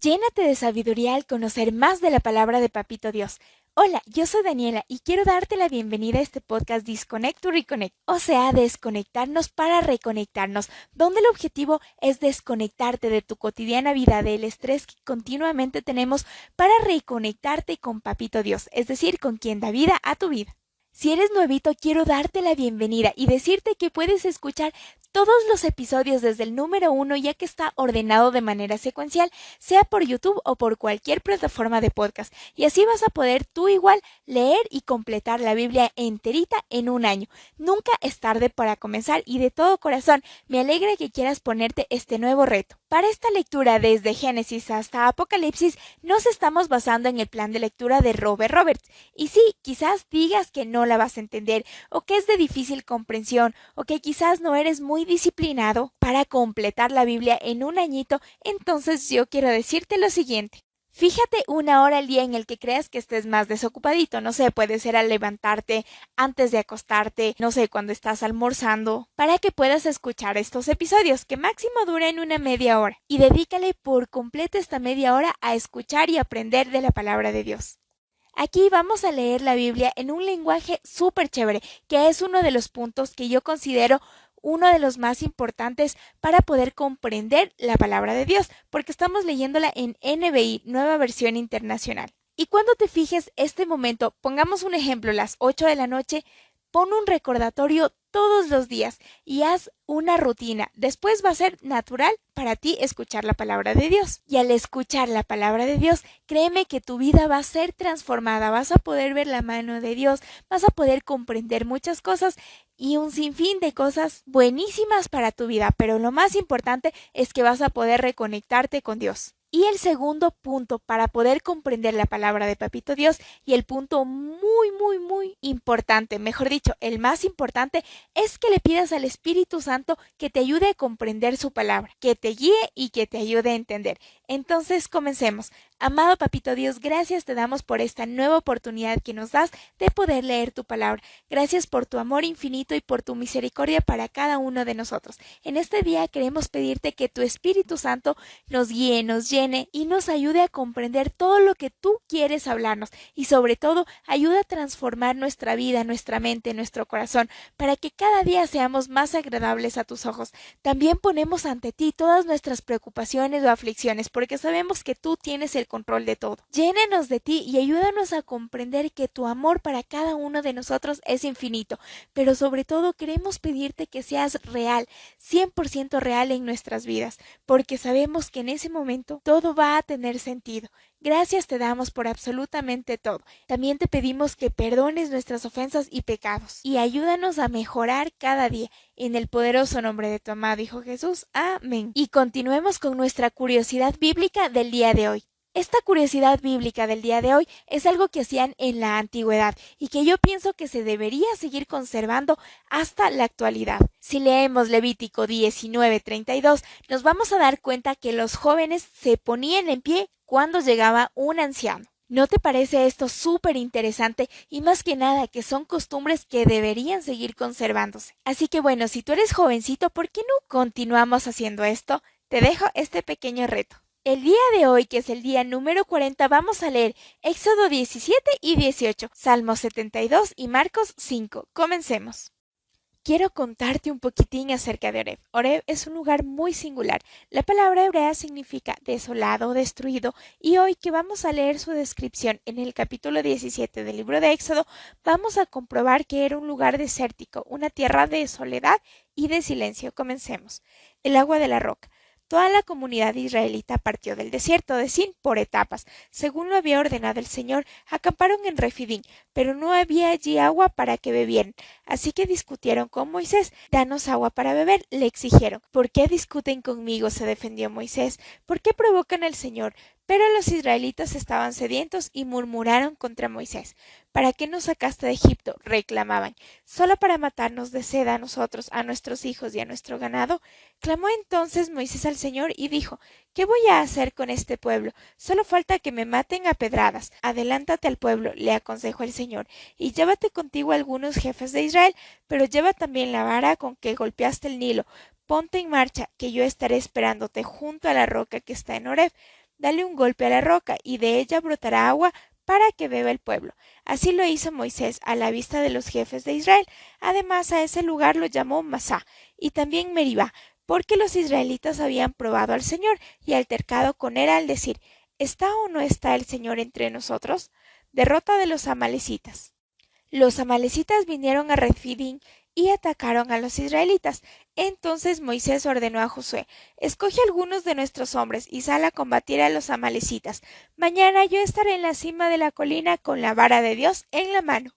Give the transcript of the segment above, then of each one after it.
Llénate de sabiduría al conocer más de la palabra de Papito Dios. Hola, yo soy Daniela y quiero darte la bienvenida a este podcast Disconnect to Reconnect, o sea, desconectarnos para reconectarnos, donde el objetivo es desconectarte de tu cotidiana vida, del estrés que continuamente tenemos para reconectarte con Papito Dios, es decir, con quien da vida a tu vida. Si eres nuevito, quiero darte la bienvenida y decirte que puedes escuchar todos los episodios desde el número 1 ya que está ordenado de manera secuencial, sea por YouTube o por cualquier plataforma de podcast. Y así vas a poder tú igual leer y completar la Biblia enterita en un año. Nunca es tarde para comenzar y de todo corazón me alegra que quieras ponerte este nuevo reto. Para esta lectura desde Génesis hasta Apocalipsis nos estamos basando en el plan de lectura de Robert Roberts. Y sí, quizás digas que no la vas a entender o que es de difícil comprensión o que quizás no eres muy disciplinado para completar la Biblia en un añito, entonces yo quiero decirte lo siguiente. Fíjate una hora al día en el que creas que estés más desocupadito, no sé, puede ser al levantarte, antes de acostarte, no sé, cuando estás almorzando, para que puedas escuchar estos episodios que máximo duran una media hora y dedícale por completo esta media hora a escuchar y aprender de la palabra de Dios. Aquí vamos a leer la Biblia en un lenguaje súper chévere, que es uno de los puntos que yo considero uno de los más importantes para poder comprender la palabra de Dios, porque estamos leyéndola en NBI, Nueva Versión Internacional. Y cuando te fijes este momento, pongamos un ejemplo, las 8 de la noche, pon un recordatorio todos los días y haz una rutina. Después va a ser natural para ti escuchar la palabra de Dios. Y al escuchar la palabra de Dios, créeme que tu vida va a ser transformada. Vas a poder ver la mano de Dios, vas a poder comprender muchas cosas y un sinfín de cosas buenísimas para tu vida. Pero lo más importante es que vas a poder reconectarte con Dios. Y el segundo punto para poder comprender la palabra de Papito Dios y el punto muy importante, mejor dicho, el más importante, es que le pidas al Espíritu Santo que te ayude a comprender su palabra, que te guíe y que te ayude a entender. Entonces, comencemos. Amado Papito Dios, gracias te damos por esta nueva oportunidad que nos das de poder leer tu palabra. Gracias por tu amor infinito y por tu misericordia para cada uno de nosotros. En este día queremos pedirte que tu Espíritu Santo nos guíe, nos llene y nos ayude a comprender todo lo que tú quieres hablarnos y sobre todo ayuda a transformar nuestra vida, nuestra mente, nuestro corazón para que cada día seamos más agradables a tus ojos. También ponemos ante ti todas nuestras preocupaciones o aflicciones porque sabemos que tú tienes el control de todo. Llénanos de ti y ayúdanos a comprender que tu amor para cada uno de nosotros es infinito, pero sobre todo queremos pedirte que seas real, 100% real en nuestras vidas, porque sabemos que en ese momento todo va a tener sentido. Gracias te damos por absolutamente todo. También te pedimos que perdones nuestras ofensas y pecados y ayúdanos a mejorar cada día. En el poderoso nombre de tu amado Hijo Jesús. Amén. Y continuemos con nuestra curiosidad bíblica del día de hoy. Esta curiosidad bíblica del día de hoy es algo que hacían en la antigüedad y que yo pienso que se debería seguir conservando hasta la actualidad. Si leemos Levítico 19:32, nos vamos a dar cuenta que los jóvenes se ponían en pie cuando llegaba un anciano. ¿No te parece esto súper interesante? Y más que nada que son costumbres que deberían seguir conservándose. Así que bueno, si tú eres jovencito, ¿por qué no continuamos haciendo esto? Te dejo este pequeño reto. El día de hoy, que es el día número 40, vamos a leer Éxodo 17 y 18, Salmos 72 y Marcos 5. Comencemos. Quiero contarte un poquitín acerca de Oreb. Oreb es un lugar muy singular. La palabra hebrea significa desolado o destruido y hoy que vamos a leer su descripción en el capítulo 17 del libro de Éxodo, vamos a comprobar que era un lugar desértico, una tierra de soledad y de silencio. Comencemos. El agua de la roca. Toda la comunidad israelita partió del desierto de Sin por etapas. Según lo había ordenado el Señor, acamparon en Refidín, pero no había allí agua para que bebieran. Así que discutieron con Moisés. «Danos agua para beber», le exigieron. «¿Por qué discuten conmigo?», se defendió Moisés. «¿Por qué provocan al Señor?». Pero los israelitas estaban sedientos y murmuraron contra Moisés. «¿Para qué nos sacaste de Egipto?», reclamaban. «¿Solo para matarnos de sed a nosotros, a nuestros hijos y a nuestro ganado?». Clamó entonces Moisés al Señor y dijo: «¿Qué voy a hacer con este pueblo? Solo falta que me maten a pedradas. Adelántate al pueblo», le aconsejó el Señor, «y llévate contigo algunos jefes de Israel, pero lleva también la vara con que golpeaste el Nilo. Ponte en marcha, que yo estaré esperándote junto a la roca que está en Horeb». dale un golpe a la roca, y de ella brotará agua para que beba el pueblo. Así lo hizo Moisés a la vista de los jefes de Israel. Además, a ese lugar lo llamó Masá, y también Meribá, porque los israelitas habían probado al Señor y altercado con él al decir: ¿Está o no está el Señor entre nosotros? Derrota de los amalecitas. Los amalecitas vinieron a Refidim y atacaron a los israelitas. Entonces Moisés ordenó a Josué: escoge algunos de nuestros hombres y sal a combatir a los amalecitas. Mañana yo estaré en la cima de la colina con la vara de Dios en la mano.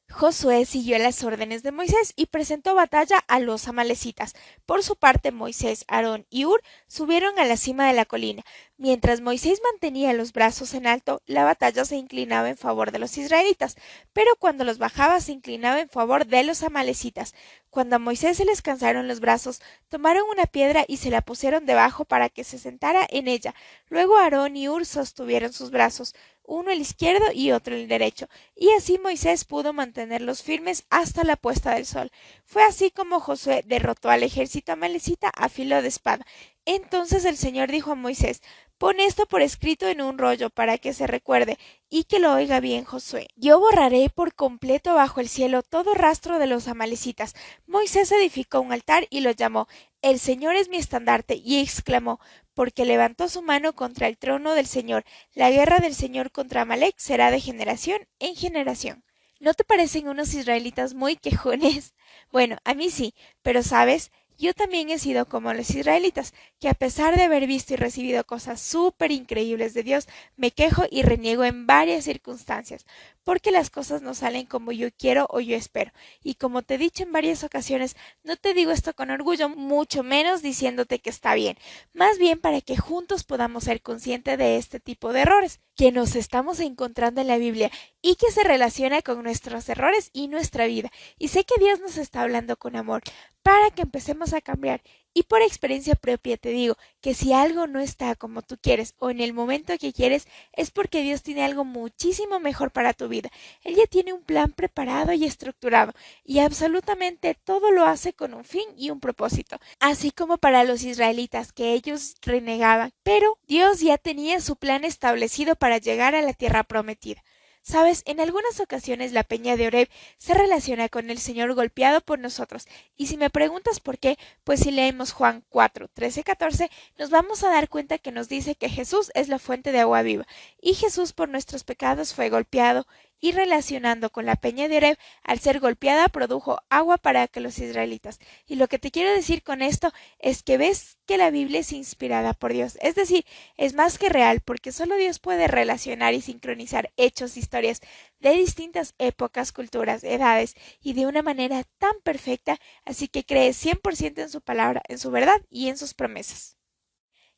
Josué siguió las órdenes de Moisés y presentó batalla a los amalecitas. Por su parte, Moisés, Aarón y Hur subieron a la cima de la colina. Mientras Moisés mantenía los brazos en alto, la batalla se inclinaba en favor de los israelitas, pero cuando los bajaba se inclinaba en favor de los amalecitas. Cuando a Moisés se les cansaron los brazos, tomaron una piedra y se la pusieron debajo para que se sentara en ella. Luego Aarón y Hur sostuvieron sus brazos, uno el izquierdo y otro el derecho, y así Moisés pudo mantenerlos firmes hasta la puesta del sol. Fue así como Josué derrotó al ejército amalecita a filo de espada. Entonces el Señor dijo a Moisés: pon esto por escrito en un rollo para que se recuerde y que lo oiga bien Josué. Yo borraré por completo bajo el cielo todo rastro de los amalecitas. Moisés edificó un altar y lo llamó: El Señor es mi estandarte, y exclamó, porque levantó su mano contra el trono del Señor. La guerra del Señor contra Amalec será de generación en generación. ¿No te parecen unos israelitas muy quejones? Bueno, a mí sí, pero ¿sabes? Yo también he sido como los israelitas, que a pesar de haber visto y recibido cosas súper increíbles de Dios, me quejo y reniego en varias circunstancias, porque las cosas no salen como yo quiero o yo espero. Y como te he dicho en varias ocasiones, no te digo esto con orgullo, mucho menos diciéndote que está bien, más bien para que juntos podamos ser conscientes de este tipo de errores que nos estamos encontrando en la Biblia y que se relaciona con nuestros errores y nuestra vida. Y sé que Dios nos está hablando con amor para que empecemos a cambiar. Y por experiencia propia te digo que si algo no está como tú quieres o en el momento que quieres, es porque Dios tiene algo muchísimo mejor para tu vida. Él ya tiene un plan preparado y estructurado, y absolutamente todo lo hace con un fin y un propósito. Así como para los israelitas, que ellos renegaban, pero Dios ya tenía su plan establecido para llegar a la tierra prometida. Sabes, en algunas ocasiones la peña de Oreb se relaciona con el Señor golpeado por nosotros, y si me preguntas por qué, pues si leemos Juan 4, 13, 14, nos vamos a dar cuenta que nos dice que Jesús es la fuente de agua viva, y Jesús por nuestros pecados fue golpeado, y relacionando con la peña de Oreb, al ser golpeada produjo agua para que los israelitas. Y lo que te quiero decir con esto es que ves que la Biblia es inspirada por Dios, es decir, es más que real, porque solo Dios puede relacionar y sincronizar hechos, historias de distintas épocas, culturas, edades, y de una manera tan perfecta, así que crees 100% en su palabra, en su verdad y en sus promesas.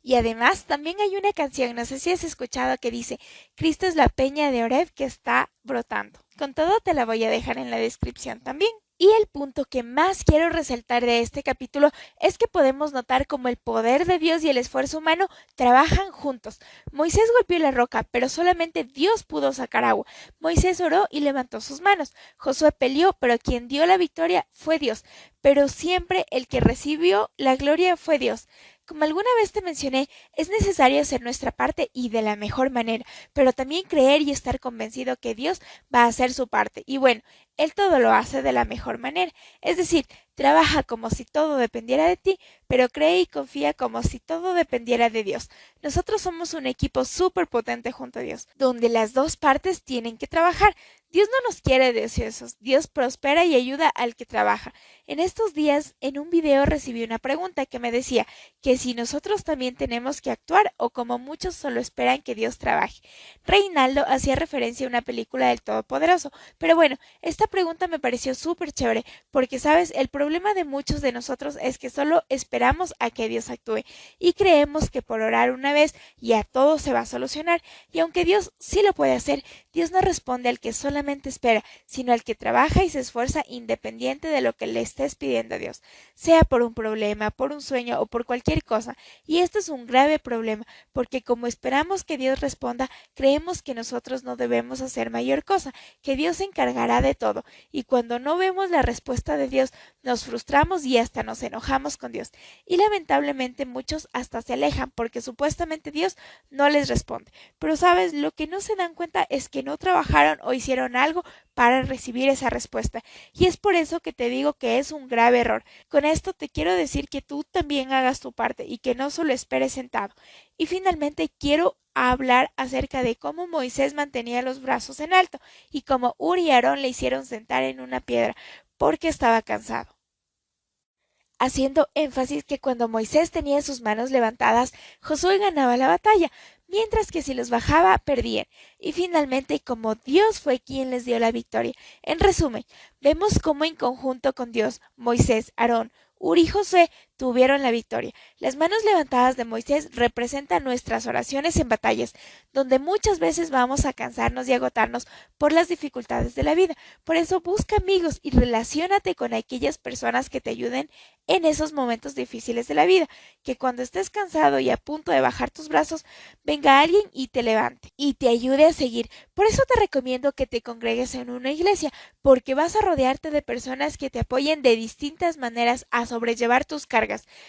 Y además también hay una canción, no sé si has escuchado, que dice: Cristo es la peña de Oreb que está brotando. Con todo te la voy a dejar en la descripción también. Y el punto que más quiero resaltar de este capítulo es que podemos notar cómo el poder de Dios y el esfuerzo humano trabajan juntos. Moisés golpeó la roca, pero solamente Dios pudo sacar agua. Moisés oró y levantó sus manos. Josué peleó, pero quien dio la victoria fue Dios. Pero siempre el que recibió la gloria fue Dios. Como alguna vez te mencioné, es necesario hacer nuestra parte y de la mejor manera, pero también creer y estar convencido que Dios va a hacer su parte. Y bueno, Él todo lo hace de la mejor manera. Es decir, trabaja como si todo dependiera de ti, pero cree y confía como si todo dependiera de Dios. Nosotros somos un equipo súper potente junto a Dios, donde las dos partes tienen que trabajar. Dios no nos quiere deseosos, Dios prospera y ayuda al que trabaja. En estos días, en un video recibí una pregunta que me decía que si nosotros también tenemos que actuar o como muchos solo esperan que Dios trabaje. Reinaldo hacía referencia a una película del Todopoderoso, pero bueno, esta pregunta me pareció súper chévere, porque sabes, el problema de muchos de nosotros es que solo esperamos a que Dios actúe y creemos que por orar una vez ya todo se va a solucionar, y aunque Dios sí lo puede hacer, Dios no responde al que solamente espera, sino al que trabaja y se esfuerza independiente de lo que le estés pidiendo a Dios, sea por un problema, por un sueño o por cualquier cosa. Y esto es un grave problema, porque como esperamos que Dios responda, creemos que nosotros no debemos hacer mayor cosa, que Dios se encargará de todo. todo, y cuando no vemos la respuesta de Dios, nos frustramos y hasta nos enojamos con Dios. Y lamentablemente muchos hasta se alejan porque supuestamente Dios no les responde. Pero sabes, lo que no se dan cuenta es que no trabajaron o hicieron algo para recibir esa respuesta. Y es por eso que te digo que es un grave error. Con esto te quiero decir que tú también hagas tu parte y que no solo esperes sentado. Y finalmente quiero hablar acerca de cómo Moisés mantenía los brazos en alto y cómo Uri y Aarón le hicieron sentar en una piedra porque estaba cansado, haciendo énfasis que cuando Moisés tenía sus manos levantadas, Josué ganaba la batalla, mientras que si los bajaba, perdían. Y finalmente, como Dios fue quien les dio la victoria. En resumen, vemos cómo en conjunto con Dios, Moisés, Aarón, Uri y Josué tuvieron la victoria. Las manos levantadas de Moisés representan nuestras oraciones en batallas, donde muchas veces vamos a cansarnos y agotarnos por las dificultades de la vida. Por eso busca amigos y relaciónate con aquellas personas que te ayuden en esos momentos difíciles de la vida, que cuando estés cansado y a punto de bajar tus brazos, venga alguien y te levante y te ayude a seguir. Por eso te recomiendo que te congregues en una iglesia, porque vas a rodearte de personas que te apoyen de distintas maneras a sobrellevar tus cargas.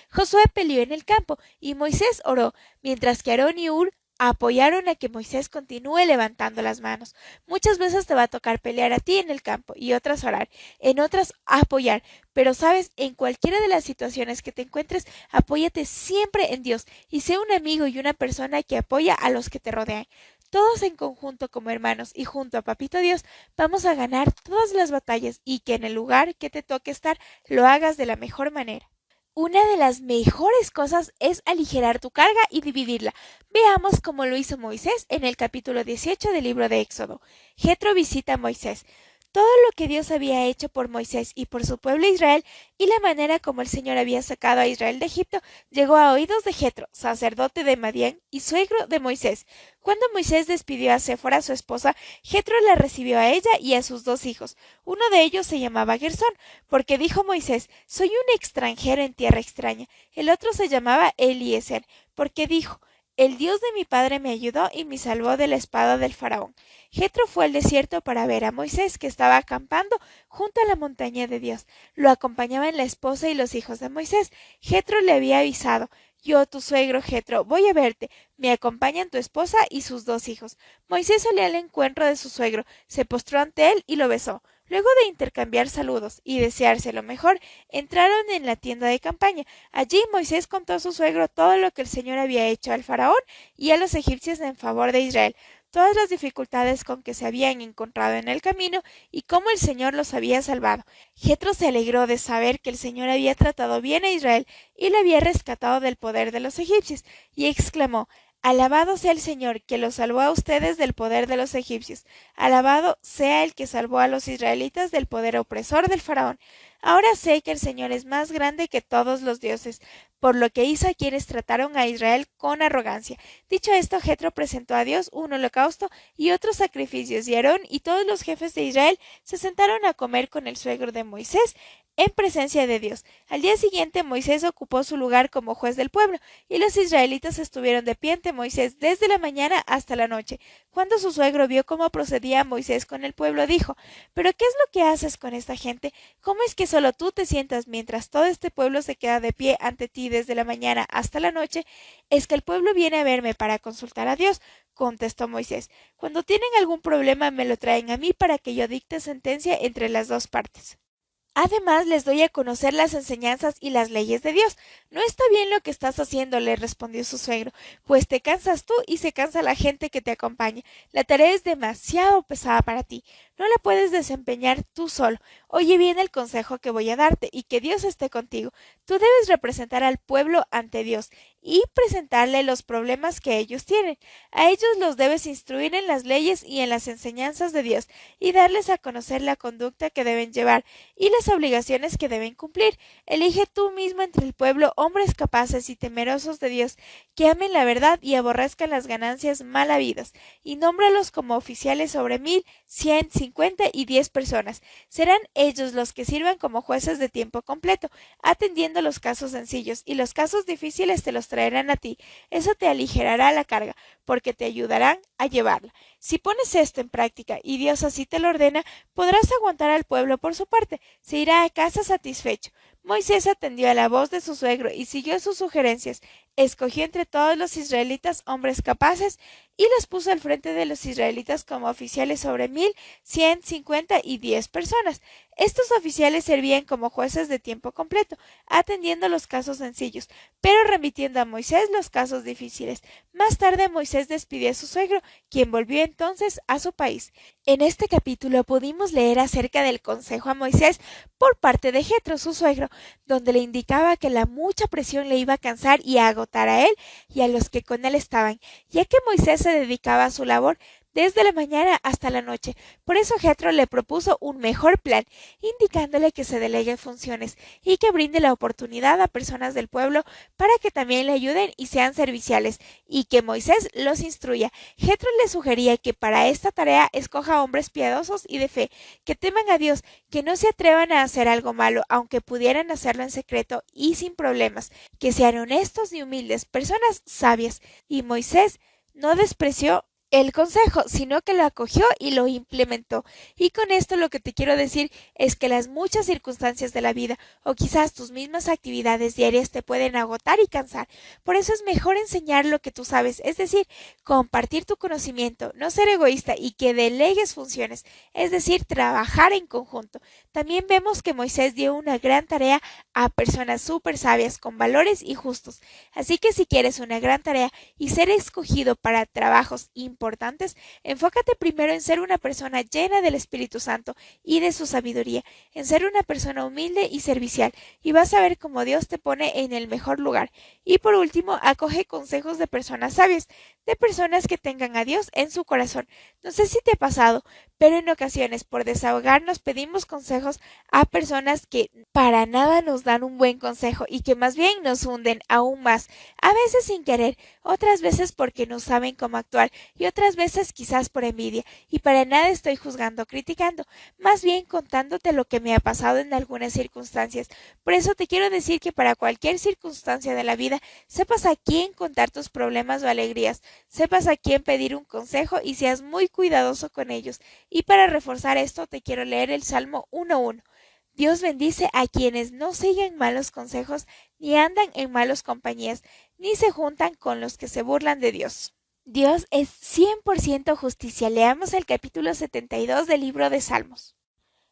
Josué peleó en el campo y Moisés oró, mientras que Aarón y Hur apoyaron a que Moisés continúe levantando las manos. Muchas veces te va a tocar pelear a ti en el campo y otras orar, en otras apoyar, pero sabes, en cualquiera de las situaciones que te encuentres, apóyate siempre en Dios y sé un amigo y una persona que apoya a los que te rodean. Todos en conjunto como hermanos y junto a Papito Dios vamos a ganar todas las batallas y que en el lugar que te toque estar lo hagas de la mejor manera. Una de las mejores cosas es aligerar tu carga y dividirla. Veamos cómo lo hizo Moisés en el capítulo 18 del libro de Éxodo. Jetro visita a Moisés. Todo lo que Dios había hecho por Moisés y por su pueblo Israel y la manera como el Señor había sacado a Israel de Egipto llegó a oídos de Jetro, sacerdote de Madián y suegro de Moisés. Cuando Moisés despidió a Séfora, su esposa, Jetro la recibió a ella y a sus 2 hijos. Uno de ellos se llamaba Gersón, porque dijo Moisés: soy un extranjero en tierra extraña. El otro se llamaba Eliezer, porque dijo: el Dios de mi padre me ayudó y me salvó de la espada del faraón. Jetro fue al desierto para ver a Moisés, que estaba acampando junto a la montaña de Dios. Lo acompañaban la esposa y los hijos de Moisés. Jetro le había avisado: yo, tu suegro Jetro, voy a verte. Me acompañan tu esposa y sus 2 hijos. Moisés salió al encuentro de su suegro, se postró ante él y lo besó. Luego de intercambiar saludos y desearse lo mejor, entraron en la tienda de campaña. Allí Moisés contó a su suegro todo lo que el Señor había hecho al faraón y a los egipcios en favor de Israel, todas las dificultades con que se habían encontrado en el camino y cómo el Señor los había salvado. Jetro se alegró de saber que el Señor había tratado bien a Israel y lo había rescatado del poder de los egipcios, y exclamó: alabado sea el Señor, que los salvó a ustedes del poder de los egipcios. Alabado sea el que salvó a los israelitas del poder opresor del faraón. Ahora sé que el Señor es más grande que todos los dioses, por lo que hizo a quienes trataron a Israel con arrogancia. Dicho esto, Jetro presentó a Dios un holocausto y otros sacrificios, y Aarón y todos los jefes de Israel se sentaron a comer con el suegro de Moisés en presencia de Dios. Al día siguiente Moisés ocupó su lugar como juez del pueblo, y los israelitas estuvieron de pie ante Moisés desde la mañana hasta la noche. Cuando su suegro vio cómo procedía Moisés con el pueblo, dijo: ¿pero qué es lo que haces con esta gente? ¿Cómo es que solo tú te sientas mientras todo este pueblo se queda de pie ante ti desde la mañana hasta la noche? Es que el pueblo viene a verme para consultar a Dios, contestó Moisés. Cuando tienen algún problema me lo traen a mí para que yo dicte sentencia entre las 2 partes. Además, les doy a conocer las enseñanzas y las leyes de Dios. No está bien lo que estás haciendo, le respondió su suegro, pues te cansas tú y se cansa la gente que te acompaña. La tarea es demasiado pesada para ti. No la puedes desempeñar tú solo. Oye bien el consejo que voy a darte y que Dios esté contigo. Tú debes representar al pueblo ante Dios y presentarle los problemas que ellos tienen. A ellos los debes instruir en las leyes y en las enseñanzas de Dios y darles a conocer la conducta que deben llevar y las obligaciones que deben cumplir. Elige tú mismo entre el pueblo hombres capaces y temerosos de Dios, que amen la verdad y aborrezcan las ganancias mal habidas, y nómbralos como oficiales sobre 1,000, 100, 50 y 10 personas. Serán ellos los que sirvan como jueces de tiempo completo, atendiendo los casos sencillos, y los casos difíciles te los traerán a ti. Eso te aligerará la carga, porque te ayudarán a llevarla. Si pones esto en práctica y Dios así te lo ordena, podrás aguantar al pueblo por su parte, se irá a casa satisfecho. Moisés atendió a la voz de su suegro y siguió sus sugerencias. Escogió entre todos los israelitas hombres capaces y los puso al frente de los israelitas como oficiales sobre 1,150 y 10 personas. Estos oficiales servían como jueces de tiempo completo, atendiendo los casos sencillos, pero remitiendo a Moisés los casos difíciles. Más tarde Moisés despidió a su suegro, quien volvió entonces a su país. En este capítulo pudimos leer acerca del consejo a Moisés por parte de Jetro, su suegro, donde le indicaba que la mucha presión le iba a cansar y a agotar a él y a los que con él estaban, ya que Moisés se dedicaba a su labor desde la mañana hasta la noche. Por eso Jetro le propuso un mejor plan, indicándole que se delegue funciones y que brinde la oportunidad a personas del pueblo para que también le ayuden y sean serviciales, y que Moisés los instruya. Jetro le sugería que para esta tarea escoja hombres piadosos y de fe, que teman a Dios, que no se atrevan a hacer algo malo, aunque pudieran hacerlo en secreto y sin problemas, que sean honestos y humildes, personas sabias. Y Moisés no despreció el consejo, sino que lo acogió y lo implementó. Y con esto lo que te quiero decir es que las muchas circunstancias de la vida o quizás tus mismas actividades diarias te pueden agotar y cansar. Por eso es mejor enseñar lo que tú sabes, es decir, compartir tu conocimiento, no ser egoísta y que delegues funciones, es decir, trabajar en conjunto. También vemos que Moisés dio una gran tarea a personas súper sabias con valores y justos. Así que si quieres una gran tarea y ser escogido para trabajos importantes, enfócate primero en ser una persona llena del Espíritu Santo y de su sabiduría, en ser una persona humilde y servicial, y vas a ver cómo Dios te pone en el mejor lugar. Y por último, acoge consejos de personas sabias, de personas que tengan a Dios en su corazón. No sé si te ha pasado, pero en ocasiones por desahogarnos pedimos consejos a personas que para nada nos dan un buen consejo y que más bien nos hunden aún más, a veces sin querer, otras veces porque no saben cómo actuar y otras veces quizás por envidia, y para nada estoy juzgando o criticando, más bien contándote lo que me ha pasado en algunas circunstancias. Por eso te quiero decir que para cualquier circunstancia de la vida, sepas a quién contar tus problemas o alegrías, sepas a quién pedir un consejo y seas muy cuidadoso con ellos. Y para reforzar esto te quiero leer el Salmo 1:1. Dios bendice a quienes no siguen malos consejos, ni andan en malas compañías, ni se juntan con los que se burlan de Dios. Dios es 100% justicia. Leamos el capítulo 72 del libro de Salmos.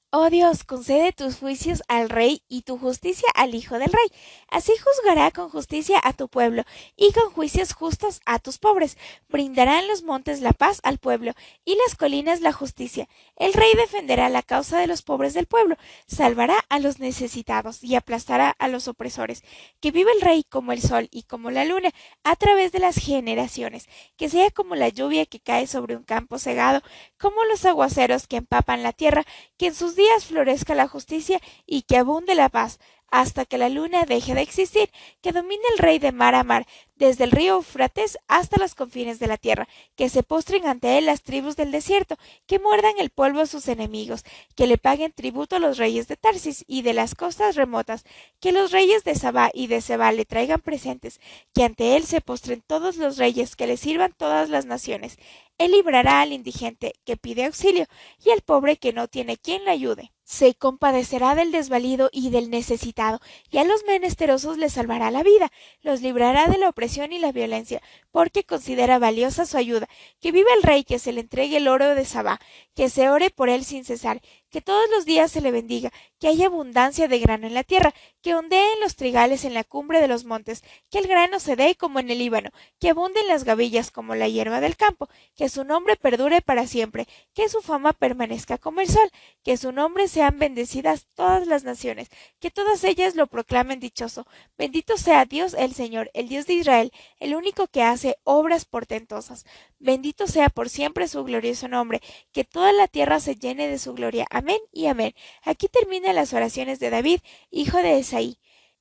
Oh Dios, concede tus juicios al rey y tu justicia al hijo del rey. Así juzgará con justicia a tu pueblo y con juicios justos a tus pobres. Brindarán los montes la paz al pueblo y las colinas la justicia. El rey defenderá la causa de los pobres del pueblo, salvará a los necesitados y aplastará a los opresores. Que viva el rey como el sol y como la luna a través de las generaciones. Que sea como la lluvia que cae sobre un campo segado, como los aguaceros que empapan la tierra, que en sus días florezca la justicia y que abunde la paz, hasta que la luna deje de existir, que domine el rey de mar a mar, desde el río Eufrates hasta los confines de la tierra, que se postren ante él las tribus del desierto, que muerdan el polvo a sus enemigos, que le paguen tributo a los reyes de Tarsis y de las costas remotas, que los reyes de Sabá y de Seba le traigan presentes, que ante él se postren todos los reyes, que le sirvan todas las naciones. Él librará al indigente que pide auxilio y al pobre que no tiene quien le ayude. Se compadecerá del desvalido y del necesitado, y a los menesterosos les salvará la vida, los librará de la opresión y la violencia, porque considera valiosa su ayuda. Que viva el rey, que se le entregue el oro de Sabá, que se ore por él sin cesar, que todos los días se le bendiga, que haya abundancia de grano en la tierra, que ondeen los trigales en la cumbre de los montes, que el grano se dé como en el Líbano, que abunden las gavillas como la hierba del campo, que su nombre perdure para siempre, que su fama permanezca como el sol, que su nombre sean bendecidas todas las naciones, que todas ellas lo proclamen dichoso. Bendito sea Dios el Señor, el Dios de Israel, el único que hace obras portentosas. Bendito sea por siempre su glorioso nombre, que toda la tierra se llene de su gloria. Amén y amén. Aquí terminan las oraciones de David, hijo de Esaí.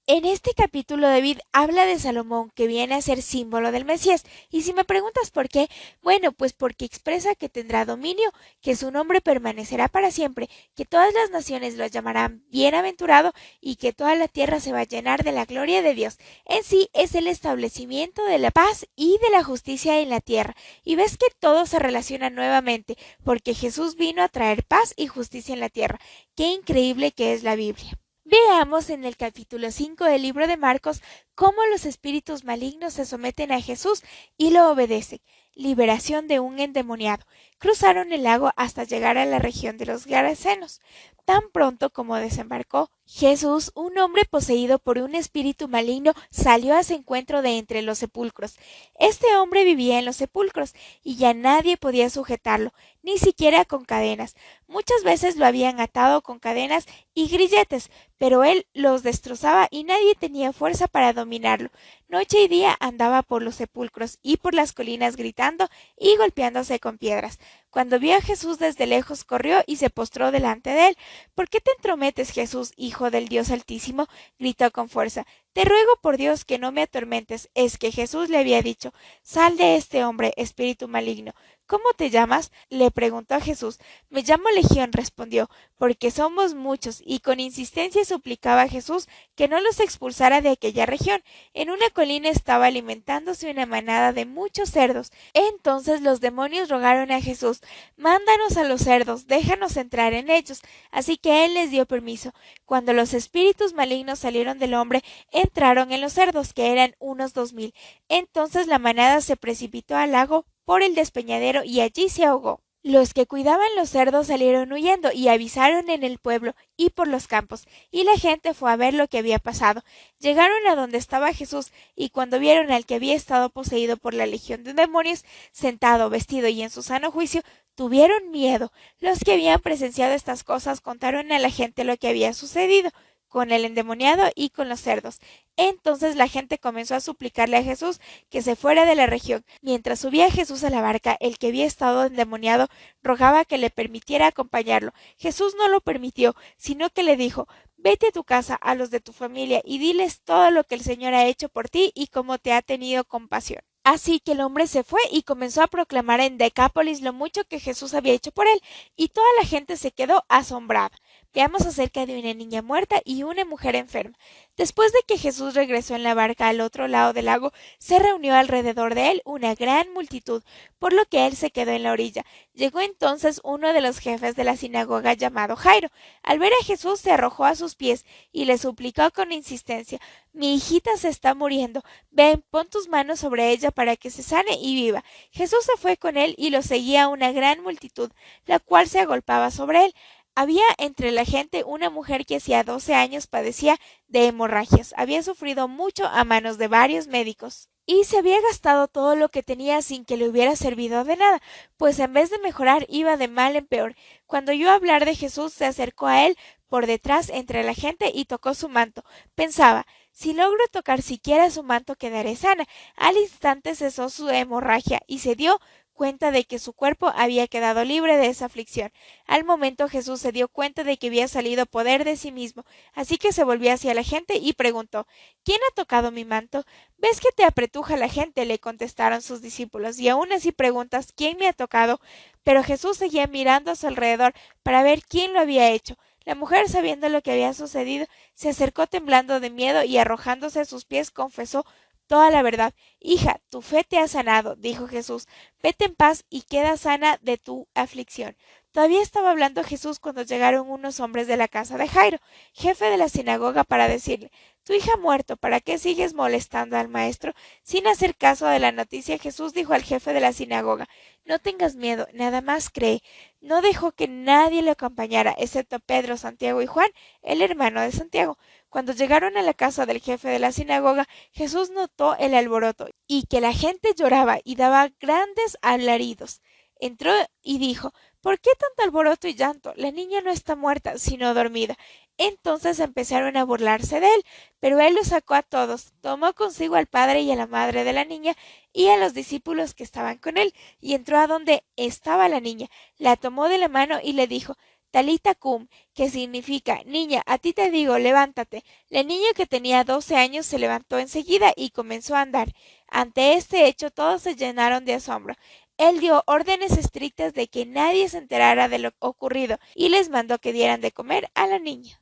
En este capítulo David habla de Salomón, que viene a ser símbolo del Mesías. Y si me preguntas por qué, bueno, pues porque expresa que tendrá dominio, que su nombre permanecerá para siempre, que todas las naciones lo llamarán bienaventurado y que toda la tierra se va a llenar de la gloria de Dios. En sí es el establecimiento de la paz y de la justicia en la tierra. Y ves que todo se relaciona nuevamente, porque Jesús vino a traer paz y justicia en la tierra. Qué increíble que es la Biblia. Veamos en el capítulo 5 del libro de Marcos cómo los espíritus malignos se someten a Jesús y lo obedecen. Liberación de un endemoniado. Cruzaron el lago hasta llegar a la región de los Gerasenos. Tan pronto como desembarcó Jesús, un hombre poseído por un espíritu maligno salió a su encuentro de entre los sepulcros. Este hombre vivía en los sepulcros y ya nadie podía sujetarlo, ni siquiera con cadenas. Muchas veces lo habían atado con cadenas y grilletes, pero él los destrozaba y nadie tenía fuerza para dominarlo. Noche y día andaba por los sepulcros y por las colinas gritando y golpeándose con piedras. Cuando vio a Jesús desde lejos, corrió y se postró delante de él. ¿Por qué te entrometes, Jesús, Hijo del Dios Altísimo? Gritó con fuerza. Te ruego por Dios que no me atormentes. Es que Jesús le había dicho, sal de este hombre, espíritu maligno. ¿Cómo te llamas? Le preguntó a Jesús. Me llamo Legión, respondió, porque somos muchos, y con insistencia suplicaba a Jesús que no los expulsara de aquella región. En una colina estaba alimentándose una manada de muchos cerdos. Entonces los demonios rogaron a Jesús, mándanos a los cerdos, déjanos entrar en ellos. Así que él les dio permiso. Cuando los espíritus malignos salieron del hombre, entraron en los cerdos, que eran unos 2000. Entonces la manada se precipitó al lago por el despeñadero y allí se ahogó. Los que cuidaban los cerdos salieron huyendo y avisaron en el pueblo y por los campos, y la gente fue a ver lo que había pasado. Llegaron a donde estaba Jesús, y cuando vieron al que había estado poseído por la legión de demonios, sentado, vestido y en su sano juicio, tuvieron miedo. Los que habían presenciado estas cosas contaron a la gente lo que había sucedido con el endemoniado y con los cerdos. Entonces la gente comenzó a suplicarle a Jesús que se fuera de la región. Mientras subía Jesús a la barca, el que había estado endemoniado rogaba que le permitiera acompañarlo. Jesús no lo permitió, sino que le dijo, vete a tu casa, a los de tu familia, y diles todo lo que el Señor ha hecho por ti y cómo te ha tenido compasión. Así que el hombre se fue y comenzó a proclamar en Decápolis lo mucho que Jesús había hecho por él, y toda la gente se quedó asombrada. Veamos acerca de una niña muerta y una mujer enferma. Después de que Jesús regresó en la barca al otro lado del lago, se reunió alrededor de él una gran multitud, por lo que él se quedó en la orilla. Llegó entonces uno de los jefes de la sinagoga llamado Jairo. Al ver a Jesús se arrojó a sus pies y le suplicó con insistencia, mi hijita se está muriendo, ven, pon tus manos sobre ella para que se sane y viva. Jesús se fue con él y lo seguía una gran multitud, la cual se agolpaba sobre él. Había entre la gente una mujer que hacía 12 años padecía de hemorragias. Había sufrido mucho a manos de varios médicos y se había gastado todo lo que tenía sin que le hubiera servido de nada, pues en vez de mejorar iba de mal en peor. Cuando oyó hablar de Jesús se acercó a él por detrás entre la gente y tocó su manto. Pensaba, si logro tocar siquiera su manto quedaré sana. Al instante cesó su hemorragia y se dio cuenta de que su cuerpo había quedado libre de esa aflicción. Al momento Jesús se dio cuenta de que había salido poder de sí mismo, así que se volvió hacia la gente y preguntó, ¿quién ha tocado mi manto? ¿Ves que te apretuja la gente? Le contestaron sus discípulos, y aún así preguntas, ¿quién me ha tocado? Pero Jesús seguía mirando a su alrededor para ver quién lo había hecho. La mujer, sabiendo lo que había sucedido, se acercó temblando de miedo y arrojándose a sus pies confesó toda la verdad. Hija, tu fe te ha sanado, dijo Jesús. Vete en paz y queda sana de tu aflicción. Todavía estaba hablando Jesús cuando llegaron unos hombres de la casa de Jairo, jefe de la sinagoga, para decirle, tu hija ha muerto, ¿para qué sigues molestando al maestro? Sin hacer caso de la noticia, Jesús dijo al jefe de la sinagoga, no tengas miedo, nada más cree. No dejó que nadie le acompañara, excepto Pedro, Santiago y Juan, el hermano de Santiago. Cuando llegaron a la casa del jefe de la sinagoga, Jesús notó el alboroto y que la gente lloraba y daba grandes alaridos. Entró y dijo, ¿por qué tanto alboroto y llanto? La niña no está muerta, sino dormida. Entonces empezaron a burlarse de él, pero él los sacó a todos, tomó consigo al padre y a la madre de la niña y a los discípulos que estaban con él, y entró a donde estaba la niña, la tomó de la mano y le dijo, Talita cum, que significa, niña, a ti te digo, levántate. La niña que tenía 12 años se levantó enseguida y comenzó a andar. Ante este hecho todos se llenaron de asombro. Él dio órdenes estrictas de que nadie se enterara de lo ocurrido y les mandó que dieran de comer a la niña.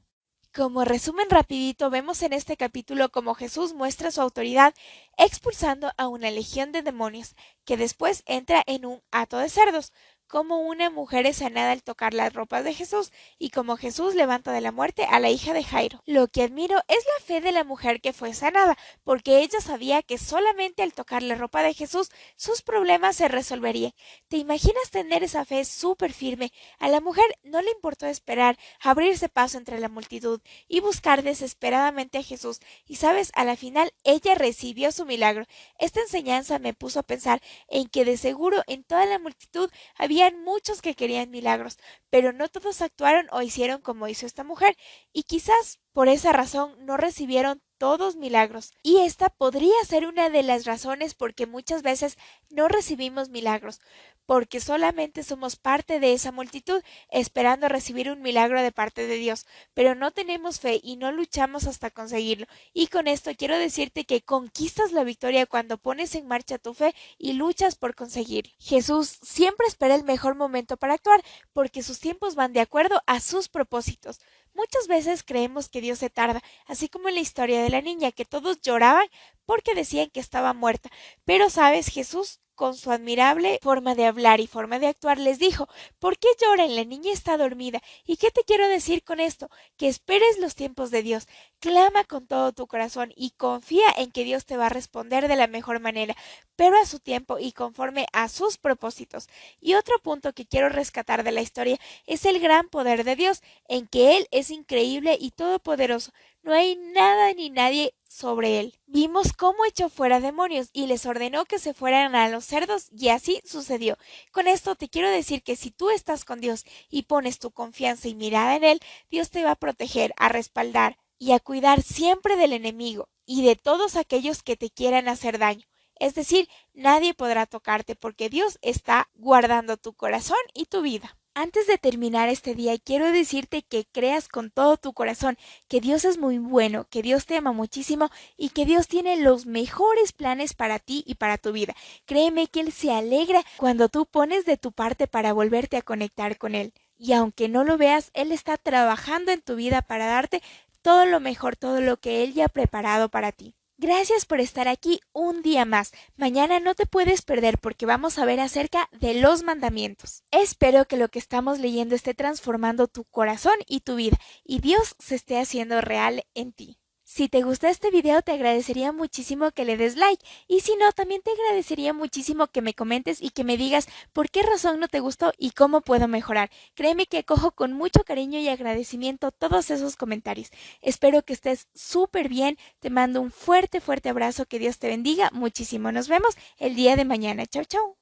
Como resumen rapidito, vemos en este capítulo cómo Jesús muestra su autoridad expulsando a una legión de demonios, que después entra en un hato de cerdos, como una mujer es sanada al tocar las ropas de Jesús y como Jesús levanta de la muerte a la hija de Jairo. Lo que admiro es la fe de la mujer que fue sanada, porque ella sabía que solamente al tocar la ropa de Jesús sus problemas se resolverían. ¿Te imaginas tener esa fe súper firme? A la mujer no le importó esperar, abrirse paso entre la multitud y buscar desesperadamente a Jesús. Y sabes, a la final ella recibió su milagro. Esta enseñanza me puso a pensar en que de seguro en toda la multitud habían muchos que querían milagros, pero no todos actuaron o hicieron como hizo esta mujer, y quizás por esa razón no recibieron todos milagros. Y esta podría ser una de las razones por que muchas veces no recibimos milagros, porque solamente somos parte de esa multitud esperando recibir un milagro de parte de Dios, pero no tenemos fe y no luchamos hasta conseguirlo. Y con esto quiero decirte que conquistas la victoria cuando pones en marcha tu fe y luchas por conseguir. Jesús siempre espera el mejor momento para actuar, porque sus tiempos van de acuerdo a sus propósitos. Muchas veces creemos que Dios se tarda, así como en la historia de la niña, que todos lloraban porque decían que estaba muerta. Pero sabes, Jesús, con su admirable forma de hablar y forma de actuar, les dijo: ¿por qué lloran? La niña está dormida. ¿Y qué te quiero decir con esto? Que esperes los tiempos de Dios. Clama con todo tu corazón y confía en que Dios te va a responder de la mejor manera, pero a su tiempo y conforme a sus propósitos. Y otro punto que quiero rescatar de la historia es el gran poder de Dios, en que Él es increíble y todopoderoso. No hay nada ni nadie sobre él. Vimos cómo echó fuera demonios y les ordenó que se fueran a los cerdos, y así sucedió. Con esto te quiero decir que si tú estás con Dios y pones tu confianza y mirada en Él, Dios te va a proteger, a respaldar y a cuidar siempre del enemigo y de todos aquellos que te quieran hacer daño. Es decir, nadie podrá tocarte porque Dios está guardando tu corazón y tu vida. Antes de terminar este día, quiero decirte que creas con todo tu corazón que Dios es muy bueno, que Dios te ama muchísimo y que Dios tiene los mejores planes para ti y para tu vida. Créeme que Él se alegra cuando tú pones de tu parte para volverte a conectar con Él. Y aunque no lo veas, Él está trabajando en tu vida para darte todo lo mejor, todo lo que Él ya ha preparado para ti. Gracias por estar aquí un día más. Mañana no te puedes perder porque vamos a ver acerca de los mandamientos. Espero que lo que estamos leyendo esté transformando tu corazón y tu vida y Dios se esté haciendo real en ti. Si te gustó este video te agradecería muchísimo que le des like y si no también te agradecería muchísimo que me comentes y que me digas por qué razón no te gustó y cómo puedo mejorar. Créeme que acojo con mucho cariño y agradecimiento todos esos comentarios. Espero que estés súper bien, te mando un fuerte abrazo, que Dios te bendiga muchísimo. Nos vemos el día de mañana. Chau, chau.